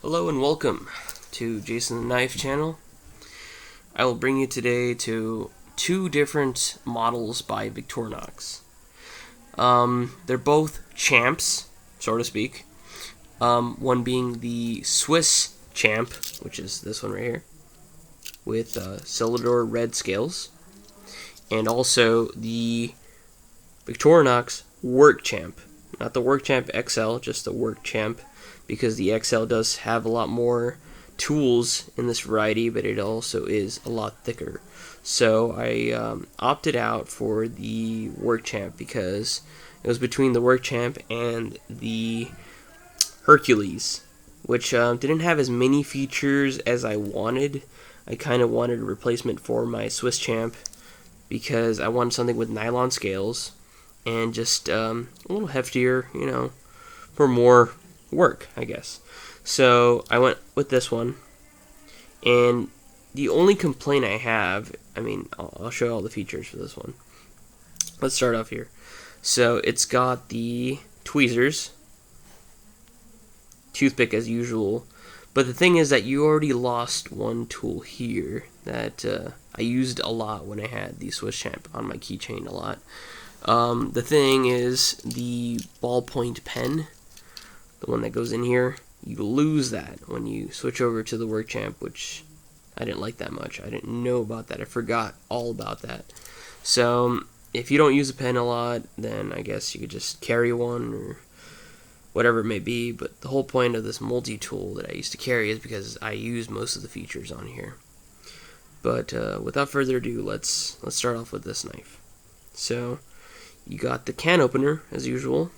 Hello and welcome to Jason the Knife channel. I will bring you today to two different models by Victorinox. They're both champs, so to speak. One being the Swiss champ, which is this one right here, with Celador red scales, and also the Victorinox Work Champ. Not the Work Champ XL, just the Work Champ, because the XL does have a lot more tools in this variety, but it also is a lot thicker. So I opted out for the Work Champ because it was between the Work Champ and the Hercules, which didn't have as many features as I wanted. I kind of wanted a replacement for my Swiss Champ because I wanted something with nylon scales and just a little heftier, for more work, I guess. So I went with this one, and the only complaint I have, I'll show all the features for this one. Let's start off here. So it's got the tweezers, toothpick as usual, but the thing is that you already lost one tool here that I used a lot when I had the Swiss Champ on my keychain a lot. The thing is the ballpoint pen, the one that goes in here, you lose that when you switch over to the Work Champ, which I didn't like that much. I didn't know about that. I forgot all about that. So if you don't use a pen a lot, then I guess you could just carry one or whatever it may be. But the whole point of this multi-tool that I used to carry is because I use most of the features on here. But without further ado, let's start off with this knife. So you got the can opener as usual,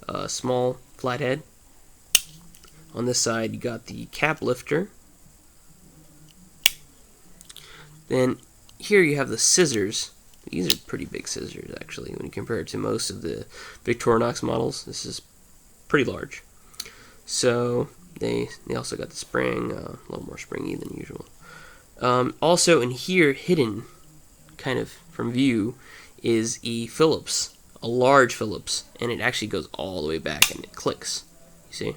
a small flathead. On this side you got the cap lifter. Then here you have the scissors. These are pretty big scissors actually when you compare it to most of the Victorinox models. This is pretty large. So they also got the spring, a little more springy than usual. Also in here, hidden kind of from view, is a Phillips, a large Phillips, and it actually goes all the way back and it clicks, you see?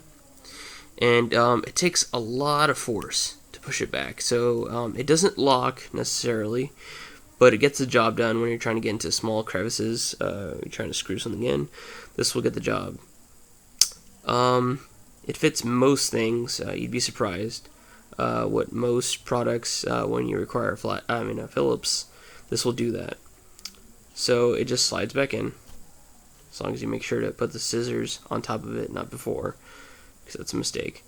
And it takes a lot of force to push it back, so it doesn't lock necessarily, but it gets the job done when you're trying to get into small crevices, you're trying to screw something in. This will get the job. It fits most things. You'd be surprised what most products, when you require a Phillips, this will do that. So it just slides back in, as long as you make sure to put the scissors on top of it, not before, because that's a mistake.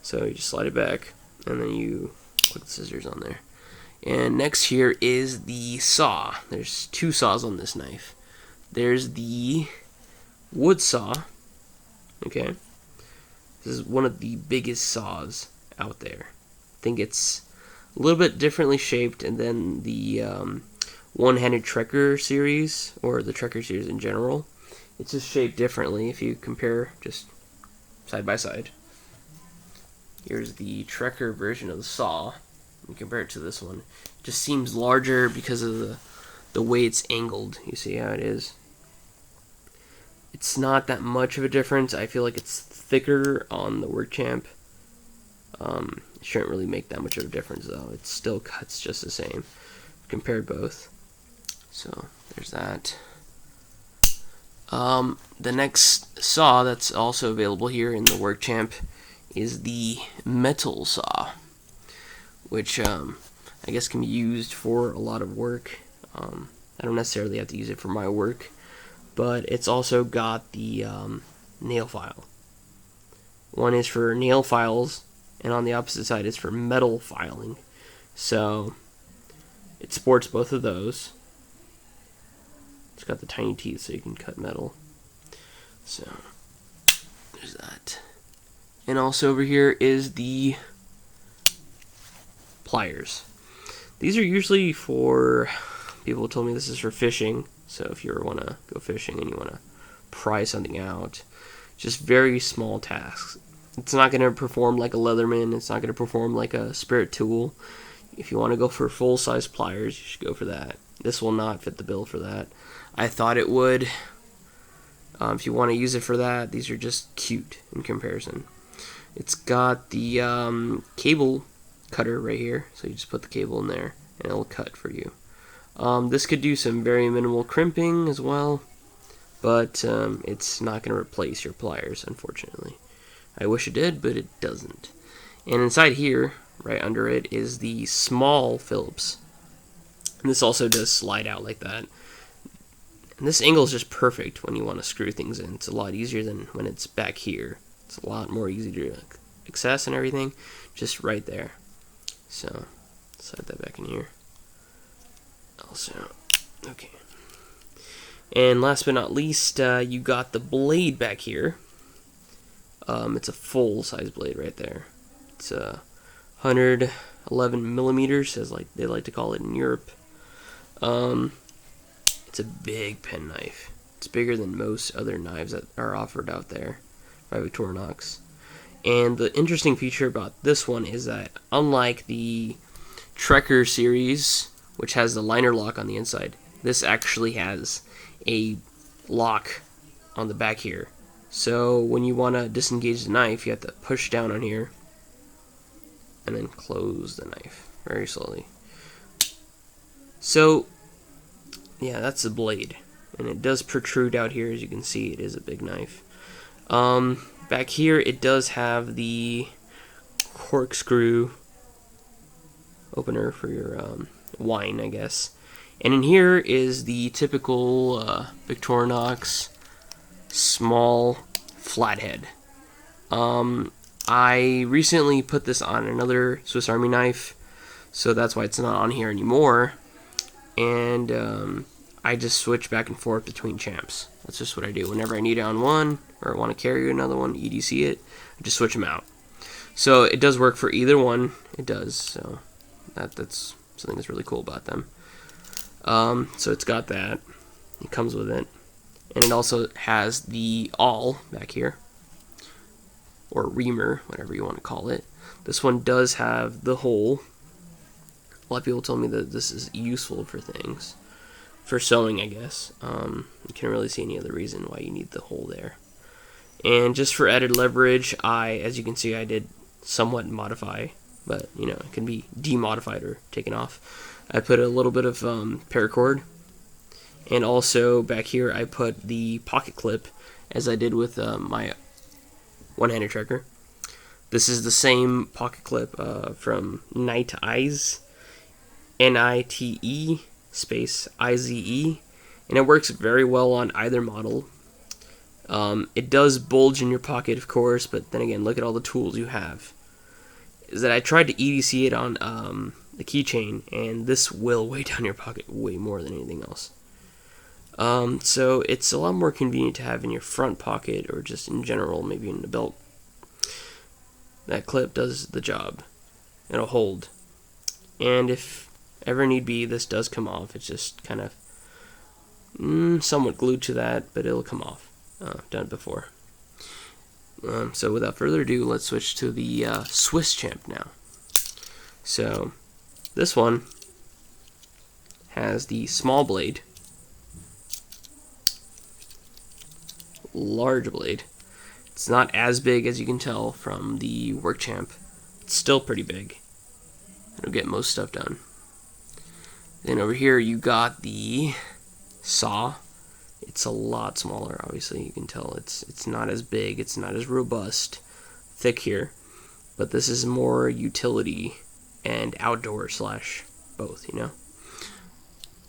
So you just slide it back, and then you put the scissors on there. And next here is the saw. There's two saws on this knife. There's the wood saw. Okay, this is one of the biggest saws out there. I think it's a little bit differently shaped, and then the one-handed Trekker series, or the Trekker series in general. It's just shaped differently if you compare just side by side. Here's the Trekker version of the saw. You compare it to this one. It just seems larger because of the way it's angled. You see how it is? It's not that much of a difference. I feel like it's thicker on the Work Champ. It shouldn't really make that much of a difference though. It still cuts just the same. Compare both. So there's that. The next saw that's also available here in the Work Champ is the metal saw, which I guess can be used for a lot of work. I don't necessarily have to use it for my work, but it's also got the nail file. One is for nail files, and on the opposite side is for metal filing. So it sports both of those. It's got the tiny teeth so you can cut metal. So there's that. And also over here is the pliers. These are usually for, people told me this is for fishing. So if you ever want to go fishing and you want to pry something out, just very small tasks. It's not going to perform like a Leatherman. It's not going to perform like a Spirit tool. If you want to go for full-size pliers, you should go for that. This will not fit the bill for that. I thought it would. If you want to use it for that, these are just cute in comparison. It's got the cable cutter right here, so you just put the cable in there and it'll cut for you. This could do some very minimal crimping as well, but it's not going to replace your pliers, unfortunately. I wish it did, but it doesn't. And inside here, right under it, is the small Phillips. And this also does slide out like that. And this angle is just perfect when you want to screw things in. It's a lot easier than when it's back here. It's a lot more easy to access and everything, just right there. So, slide that back in here. Also, okay. And last but not least, you got the blade back here. It's a full-size blade right there. It's 111 millimeters, as like they like to call it in Europe. It's a big penknife. It's bigger than most other knives that are offered out there by Victorinox. And the interesting feature about this one is that, unlike the Trekker series, which has the liner lock on the inside, this actually has a lock on the back here. So when you want to disengage the knife, you have to push down on here and then close the knife very slowly. So yeah, that's the blade, and it does protrude out here. As you can see, it is a big knife. Back here it does have the corkscrew opener for your wine, I guess. And in here is the typical Victorinox small flathead. I recently put this on another Swiss Army knife, so that's why it's not on here anymore. And I just switch back and forth between champs. That's just what I do. Whenever I need it on one, or I want to carry another one, EDC it, I just switch them out. So it does work for either one. It does. So that's something that's really cool about them. So it's got that. It comes with it. And it also has the awl back here, or reamer, whatever you want to call it. This one does have the hole. A lot of people told me that this is useful for things. For sewing, I guess. You can't really see any other reason why you need the hole there. And just for added leverage, as you can see, I did somewhat modify, but you know, it can be demodified or taken off. I put a little bit of paracord, and also back here I put the pocket clip, as I did with my one-handed Trekker. This is the same pocket clip from Night Eyes, NITE space IZE, and it works very well on either model. It does bulge in your pocket, of course, but then again, look at all the tools you have. Is that I tried to EDC it on the keychain, and this will weigh down your pocket way more than anything else. So it's a lot more convenient to have in your front pocket, or just in general, maybe in the belt. That clip does the job. It'll hold. And if ever need be, this does come off. It's just kind of somewhat glued to that, but it'll come off. I've done it before. So without further ado, let's switch to the Swiss champ now. So this one has the small blade, large blade. It's not as big as you can tell from the work champ. It's still pretty big. It'll get most stuff done. Then over here you got the saw. It's a lot smaller, obviously. You can tell it's not as big, it's not as robust, thick here. But this is more utility and outdoor slash both, you know.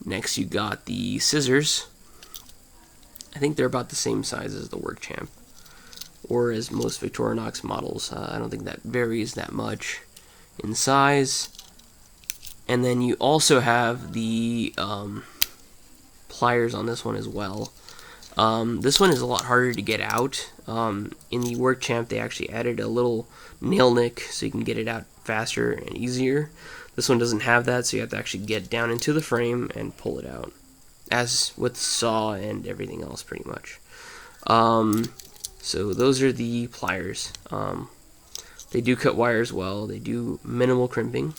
Next you got the scissors. I think they're about the same size as the work champ, or as most Victorinox models. I don't think that varies that much in size. And then you also have the pliers on this one as well. This one is a lot harder to get out. In the work champ, they actually added a little nail nick so you can get it out faster and easier. This one doesn't have that, so you have to actually get down into the frame and pull it out, as with saw and everything else pretty much. So those are the pliers. They do cut wires well. They do minimal crimping.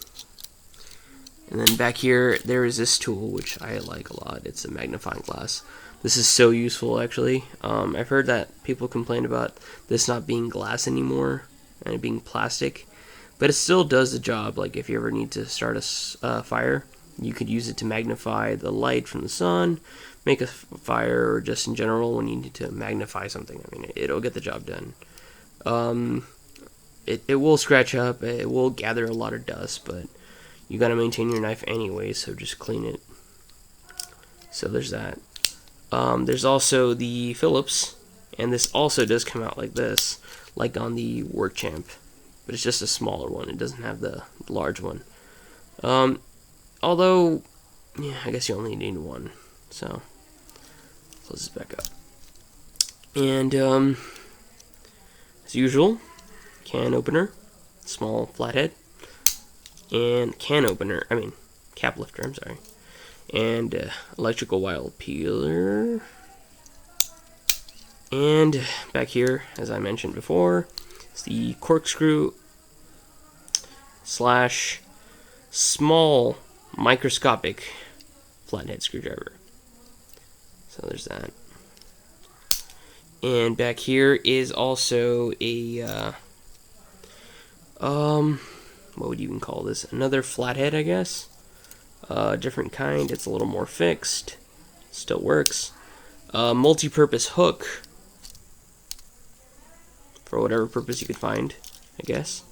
And then back here, there is this tool, which I like a lot. It's a magnifying glass. This is so useful, actually. I've heard that people complain about this not being glass anymore. and it being plastic, but it still does the job. Like if you ever need to start a fire, you could use it to magnify the light from the sun, make a fire, or just in general when you need to magnify something. I mean, it'll get the job done. It will scratch up, it will gather a lot of dust, but you gotta maintain your knife anyway, so just clean it. So there's that. There's also the Phillips, and this also does come out like this, like on the Work Champ, but it's just a smaller one. It doesn't have the large one. Although, yeah, I guess you only need one. So close this back up. And as usual, can opener, small flathead, and cap lifter, I'm sorry, and electrical wire peeler. And back here, as I mentioned before, is the corkscrew slash small microscopic flathead screwdriver. So there's that. And back here is also a what would you even call this? Another flathead, I guess. Different kind. It's a little more fixed. Still works. Multi-purpose hook for whatever purpose you could find, I guess.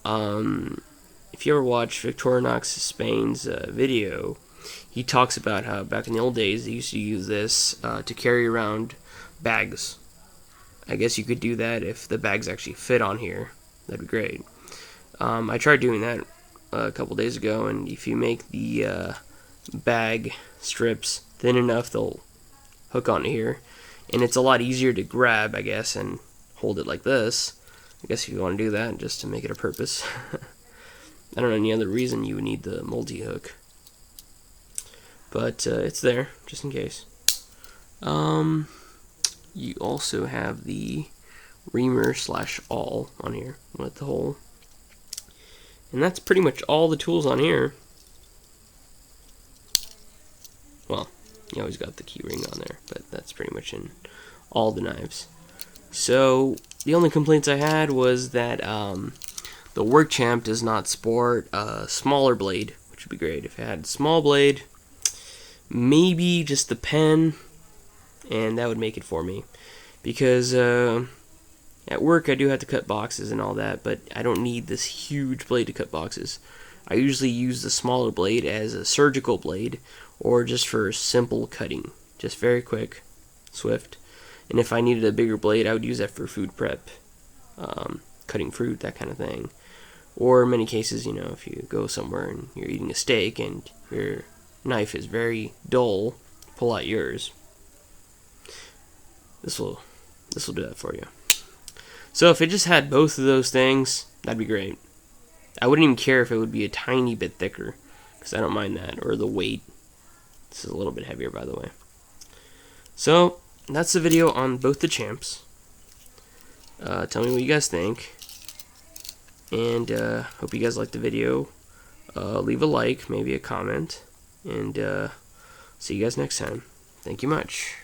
If you ever watch Victorinox Spain's video, he talks about how back in the old days they used to use this to carry around bags. I guess you could do that if the bags actually fit on here. That'd be great. I tried doing that a couple days ago, and if you make the bag strips thin enough, they'll hook onto here, and it's a lot easier to grab, I guess, and hold it like this. I guess if you want to do that just to make it a purpose. I don't know any other reason you would need the multi-hook, but it's there just in case. You also have the reamer slash awl on here with the hole, and that's pretty much all the tools on here. Well, you always got the key ring on there, but that's pretty much in all the knives. So the only complaints I had was that the Work Champ does not sport a smaller blade, which would be great if it had a small blade. Maybe just the pen, and that would make it for me. Because at work I do have to cut boxes and all that, but I don't need this huge blade to cut boxes. I usually use the smaller blade as a surgical blade, or just for simple cutting. Just very quick, swift. And if I needed a bigger blade, I would use that for food prep, cutting fruit, that kind of thing. Or in many cases, you know, if you go somewhere and you're eating a steak and your knife is very dull, pull out yours. This will do that for you. So if it just had both of those things, that'd be great. I wouldn't even care if it would be a tiny bit thicker, because I don't mind that, or the weight. This is a little bit heavier, by the way. So that's the video on both the champs. Tell me what you guys think, and hope you guys liked the video. Leave a like, maybe a comment, and see you guys next time. Thank you much.